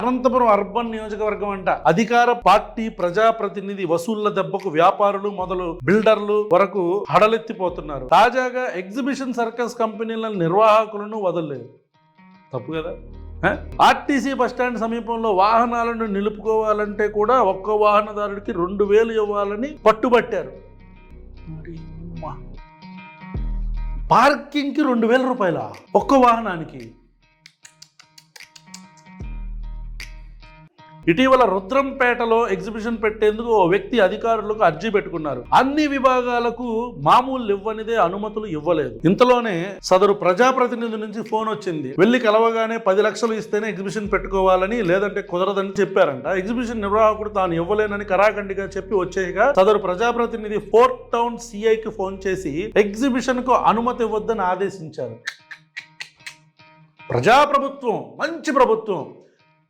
Anantapuram urban నియోజకవర్గం అంట. అధికార పార్టీ ప్రజాప్రతినిధి వసూళ్ల దెబ్బకు వ్యాపారులు మొదలు బిల్డర్లు వరకు హడలెత్తిపోతున్నారు. తాజాగా ఎగ్జిబిషన్ సర్కస్ కంపెనీల నిర్వాహకులను వదలలేదు. తప్పు కదా. ఆర్టీసీ బస్టాండ్ సమీపంలో వాహనాలను నిలుపుకోవాలంటే కూడా ఒక్క వాహనదారుడికి 2000 ఇవ్వాలని పట్టుబట్టారు. పార్కింగ్కి 2000 రూపాయల ఒక్క వాహనానికి. ఇటీవల రుద్రంపేటలో ఎగ్జిబిషన్ పెట్టేందుకు ఓ వ్యక్తి అధికారులకు అర్జీ పెట్టుకున్నారు. అన్ని విభాగాలకు మామూలు ఇవ్వనిదే అనుమతులు ఇవ్వలేదు. ఇంతలోనే సదరు ప్రజాప్రతినిధి నుంచి ఫోన్ వచ్చింది. వెళ్లి కలవగానే 10 లక్షలు ఇస్తేనే ఎగ్జిబిషన్ పెట్టుకోవాలని, లేదంటే కుదరదని చెప్పారంట. ఎగ్జిబిషన్ నిర్వాహకుడు తాను ఇవ్వలేనని కరాఖండిగా చెప్పి వచ్చేయగా సదరు ప్రజాప్రతినిధి ఫోర్ట్ టౌన్ సిఐకి ఫోన్ చేసి ఎగ్జిబిషన్ కు అనుమతి ఇవ్వద్దని ఆదేశించారు. ప్రజాప్రభుత్వం మంచి ప్రభుత్వం.